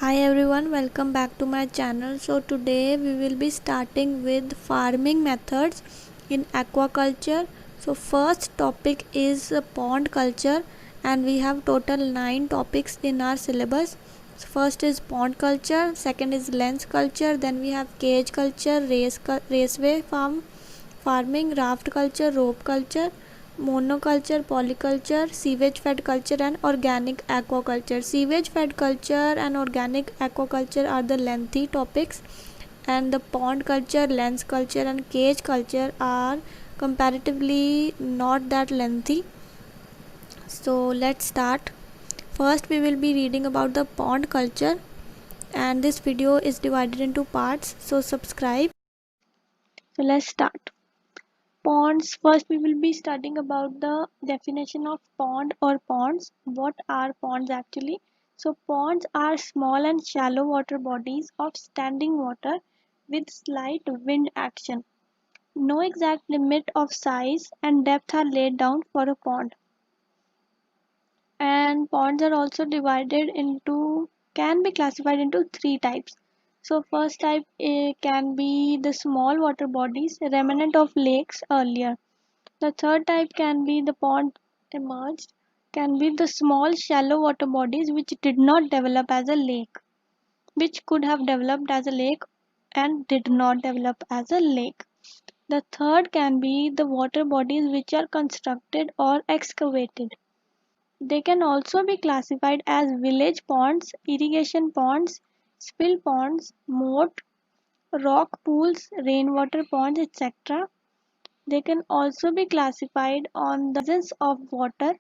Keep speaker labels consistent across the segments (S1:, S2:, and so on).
S1: Hi everyone, welcome back to my channel. So today we will be starting with farming methods in aquaculture. So first topic is pond culture, and we have total 9 topics in our syllabus. So first is pond culture, second is lens culture, then we have cage culture, raceway farming, raft culture, rope culture, monoculture, polyculture, sewage fed culture, and organic aquaculture. Sewage fed culture and organic aquaculture are the lengthy topics, and the pond culture, lens culture, and cage culture are comparatively not that lengthy. So let's start. First, we will be reading about the pond culture, and this video is divided into parts. So subscribe. So let's start. Ponds. First, we will be studying about the definition of pond or ponds. What are ponds actually? So, ponds are small and shallow water bodies of standing water with slight wind action. No exact limit of size and depth are laid down for a pond. And ponds are also can be classified into three types. So, first type can be the small water bodies, remnant of lakes earlier. The third type can be the pond emerged, can be the small shallow water bodies which did not develop as a lake, which could have developed as a lake and did not develop as a lake. The third can be the water bodies which are constructed or excavated. They can also be classified as village ponds, irrigation ponds, spill ponds, moat, rock pools, rainwater ponds, etc. They can also be classified on the presence of water,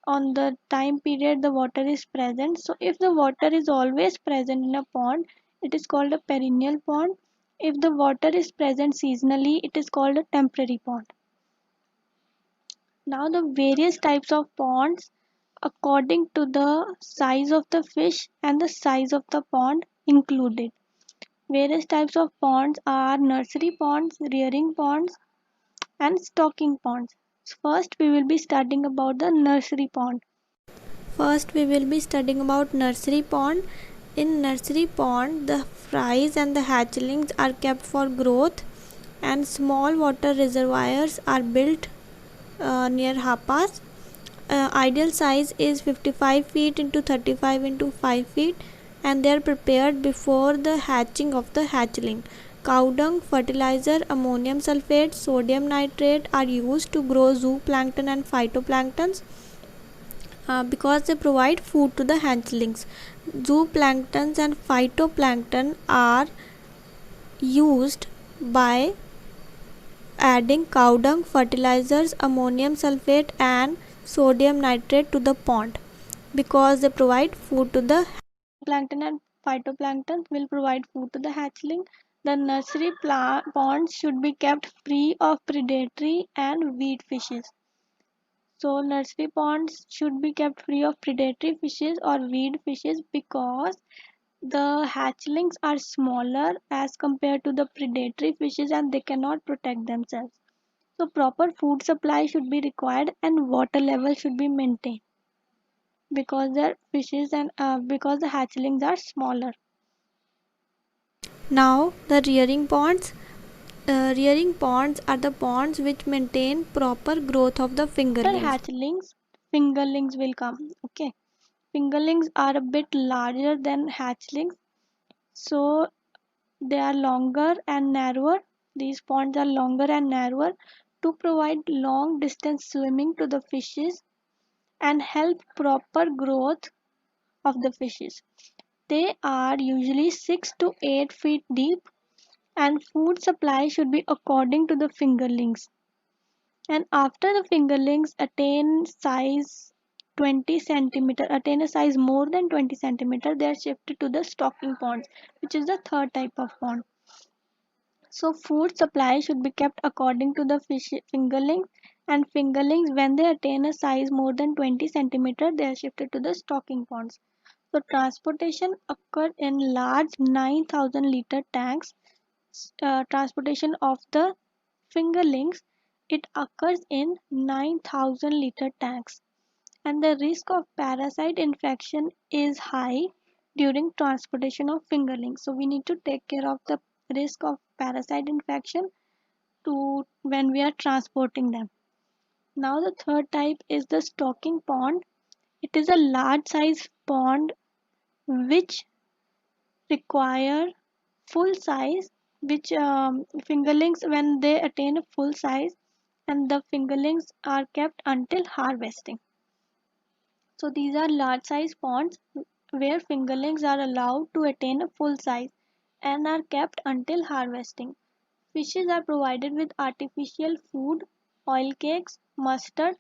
S1: on the time period the water is present. So if the water is always present in a pond, it is called a perennial pond. If the water is present seasonally, it is called a temporary pond. Now the various types of ponds according to the size of the fish and the size of the pond included. Various types of ponds are nursery ponds, rearing ponds, and stocking ponds. First, we will be studying about the nursery pond. First, we will be studying about nursery pond. In nursery pond, the fries and the hatchlings are kept for growth, and small water reservoirs are built near hapas. Ideal size is 55 feet into 35 into 5 feet, and they are prepared before the hatching of the hatchling. Cow dung, fertilizer, ammonium sulfate, sodium nitrate are used to grow zooplankton and phytoplanktons because they provide food to the hatchlings. Zooplanktons and phytoplankton are used by adding cow dung, fertilizers, ammonium sulfate, and sodium nitrate to the pond because they provide food to the plankton, and phytoplankton will provide food to the hatchling. The nursery ponds should be kept free of predatory and weed fishes. So nursery ponds should be kept free of predatory fishes or weed fishes because the hatchlings are smaller as compared to the predatory fishes and they cannot protect themselves. So proper food supply should be required and water level should be maintained because the fishes and because the hatchlings are smaller. Now the rearing ponds. Rearing ponds are the ponds which maintain proper growth of the fingerlings. After hatchlings, fingerlings will come. Okay, fingerlings are a bit larger than hatchlings, so they are longer and narrower. These ponds are longer and narrower to provide long distance swimming to the fishes and help proper growth of the fishes. They are usually 6 to 8 feet deep and food supply should be according to the fingerlings. And after the fingerlings attain a size more than 20 centimeter, they are shifted to the stocking ponds, which is the third type of pond. So food supply should be kept according to the fingerlings, and fingerlings when they attain a size more than 20 centimeter, they are shifted to the stocking ponds. So transportation occurred in large 9,000 liter tanks. Transportation of the fingerlings, it occurs in 9,000 liter tanks, and the risk of parasite infection is high during transportation of fingerlings. So we need to take care of the risk of parasite infection to when we are transporting them. Now the third type is the stocking pond. It is a large size pond which require full size, which fingerlings when they attain a full size, and the fingerlings are kept until harvesting. So these are large size ponds where fingerlings are allowed to attain a full size and are kept until harvesting. Fishes are provided with artificial food, oil cakes, mustard,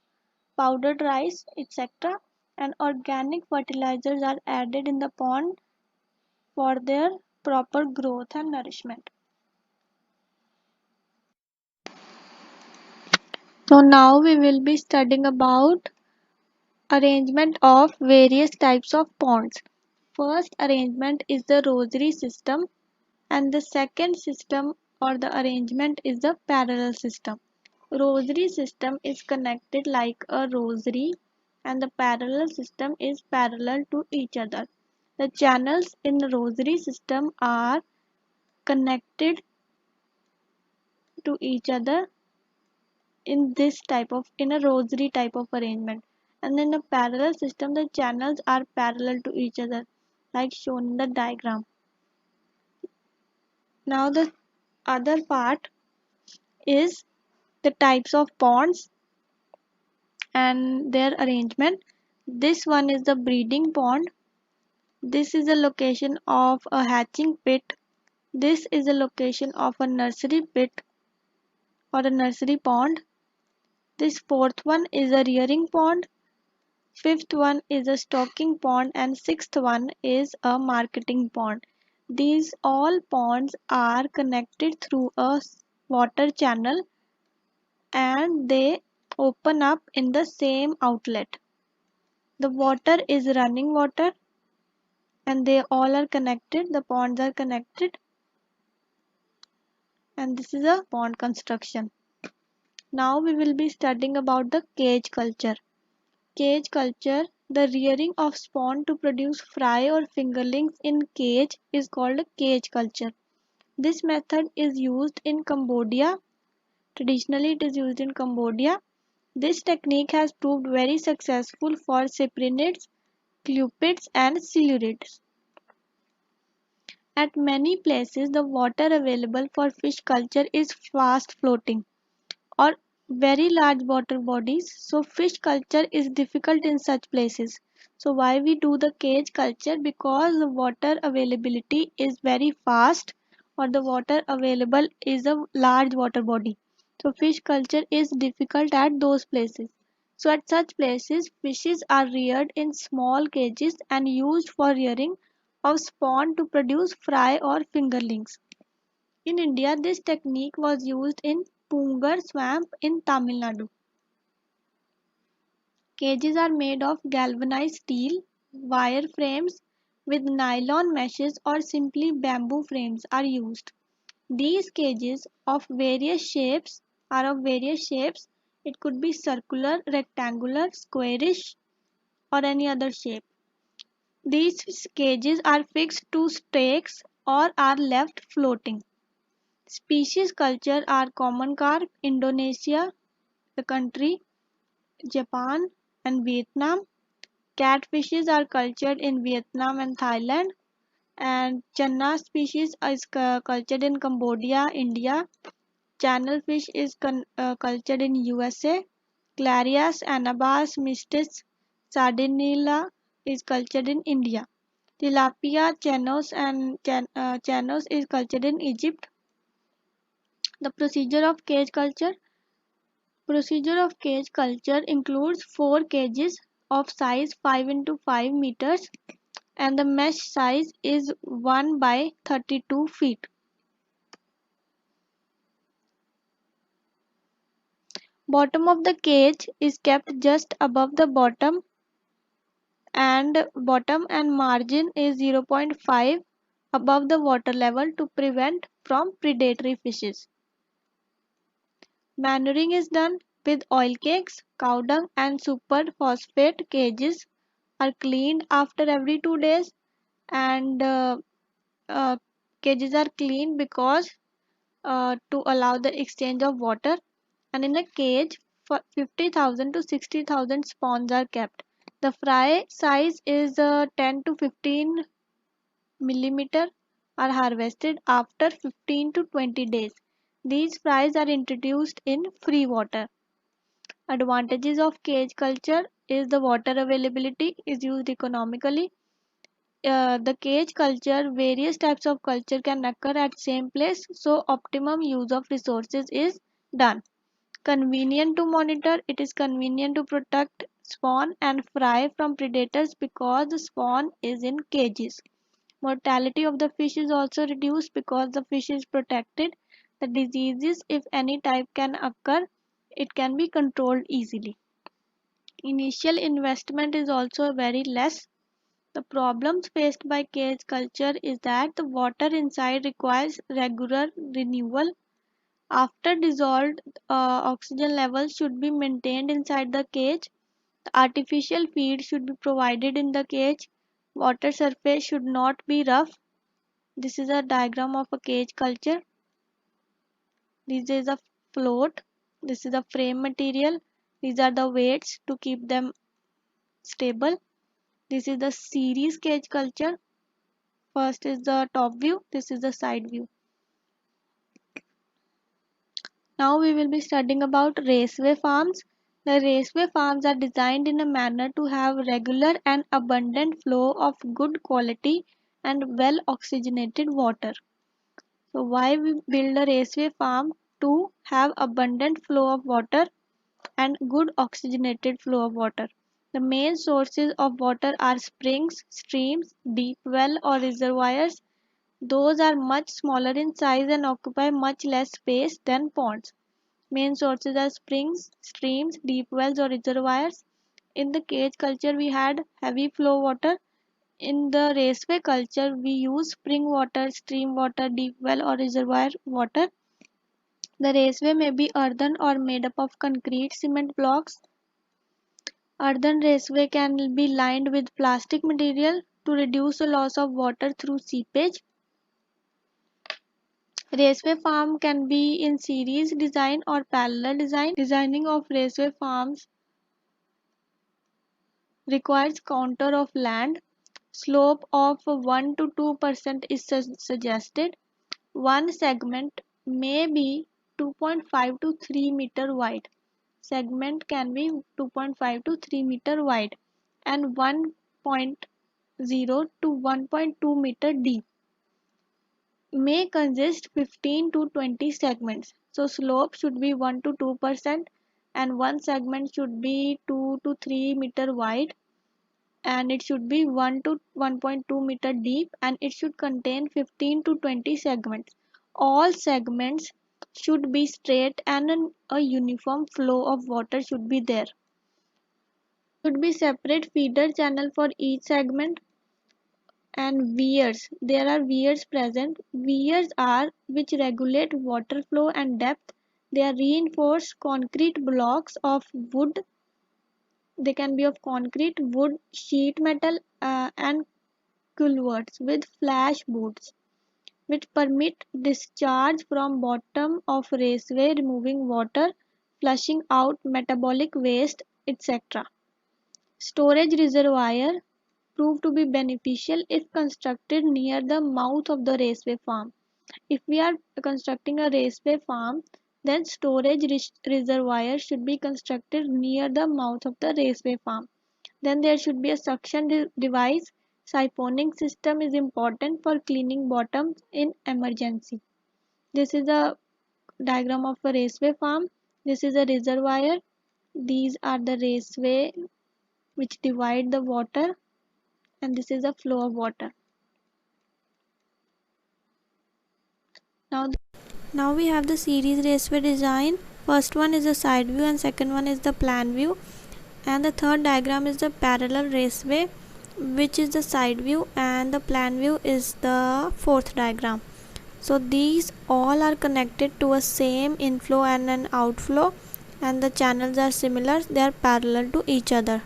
S1: powdered rice, etc., and organic fertilizers are added in the pond for their proper growth and nourishment. So now we will be studying about arrangement of various types of ponds. First arrangement is the rosary system, and the second system or the arrangement is the parallel system. Rosary system is connected like a rosary and the parallel system is parallel to each other. The channels in the rosary system are connected to each other in a rosary type of arrangement, and in a parallel system the channels are parallel to each other like shown in the diagram. Now the other part is the types of ponds and their arrangement. This one is the breeding pond. This is the location of a hatching pit. This is the location of a nursery pit or a nursery pond. This fourth one is a rearing pond. Fifth one is a stocking pond and sixth one is a marketing pond. These all ponds are connected through a water channel and they open up in the same outlet. The water is running water and they all are connected, the ponds are connected, and this is a pond construction. Now we will be studying about the cage culture. Cage culture, the rearing of spawn to produce fry or fingerlings in cage is called a cage culture. This method is used in Cambodia. Traditionally it is used in Cambodia. This technique has proved very successful for cyprinids, clupids and silurids. At many places the water available for fish culture is fast floating or very large water bodies, so fish culture is difficult in such places. So why we do the cage culture? Because the water availability is very fast or the water available is a large water body, so fish culture is difficult at those places. So at such places fishes are reared in small cages and used for rearing of spawn to produce fry or fingerlings. In India, this technique was used in Pungar swamp in Tamil Nadu. Cages are made of galvanized steel, wire frames with nylon meshes or simply bamboo frames are used. These cages are of various shapes. It could be circular, rectangular, squarish or any other shape. These cages are fixed to stakes or are left floating. Species culture are common carp, Indonesia, the country, Japan and Vietnam. Catfishes are cultured in Vietnam and Thailand, and Channa species is cultured in Cambodia, India. Channel fish is cultured in USA. Clarias, Anabas, Mistis, Sardinilla is cultured in India. Tilapia, Chanos is cultured in Egypt. The procedure of cage culture includes 4 cages of size 5 into 5 meters and the mesh size is 1 by 32 feet. Bottom of the cage is kept just above the bottom and margin is 0.5 above the water level to prevent from predatory fishes. Manuring is done with oil cakes, cow dung and superphosphate. Cages are cleaned after every 2 days and cages are cleaned because to allow the exchange of water, and in a cage 50,000 to 60,000 spawns are kept. The fry size is 10 to 15 millimeter are harvested after 15 to 20 days. These fries are introduced in free water. Advantages of cage culture is the water availability is used economically. The cage culture, various types of culture can occur at same place, so optimum use of resources is done. Convenient to monitor, it is convenient to protect spawn and fry from predators because the spawn is in cages. Mortality of the fish is also reduced because the fish is protected. The diseases, if any type can occur, it can be controlled easily. Initial investment is also very less. The problems faced by cage culture is that the water inside requires regular renewal. After dissolved, oxygen levels should be maintained inside the cage. The artificial feed should be provided in the cage. Water surface should not be rough. This is a diagram of a cage culture. This is a float. This is the frame material. These are the weights to keep them stable. This is the series cage culture. First is the top view. This is the side view. Now we will be studying about raceway farms. The raceway farms are designed in a manner to have regular and abundant flow of good quality and well oxygenated water. So why we build a raceway farm? To have abundant flow of water and good oxygenated flow of water. The main sources of water are springs, streams, deep well or reservoirs. Those are much smaller in size and occupy much less space than ponds. Main sources are springs, streams, deep wells or reservoirs. In the cage culture we had heavy flow water. In the raceway culture we use spring water, stream water, deep well or reservoir water. The raceway may be earthen or made up of concrete cement blocks. Earthen raceway can be lined with plastic material to reduce the loss of water through seepage. Raceway farm can be in series design or parallel design. Designing of raceway farms requires contour of land. Slope of 1 to 2% is suggested. One segment may be 2.5 to 3 meter wide. Segment can be 2.5 to 3 meter wide and 1.0 to 1.2 meter deep. May consist 15 to 20 segments. So slope should be 1 to 2% and one segment should be 2 to 3 meter wide and it should be 1 to 1.2 meter deep and it should contain 15 to 20 segments. All segments should be straight and a uniform flow of water should be there. Should be separate feeder channel for each segment. And weirs, there are weirs present. Weirs are which regulate water flow and depth. They are reinforced concrete blocks of wood. They can be of concrete, wood, sheet metal and culverts with flash boards which permit discharge from bottom of raceway, removing water, flushing out metabolic waste, etc. Storage reservoir prove to be beneficial if constructed near the mouth of the raceway farm. If we are constructing a raceway farm, then storage reservoir should be constructed near the mouth of the raceway farm. Then there should be a suction device. Siphoning system is important for cleaning bottoms in emergency. This is a diagram of a raceway farm. This is a reservoir. These are the raceway which divide the water and this is a flow of water. Now we have the series raceway design. First one is the side view and second one is the plan view. And the third diagram is the parallel raceway, which is the side view, and the plan view is the fourth diagram. So these all are connected to a same inflow and an outflow and the channels are similar, they are parallel to each other.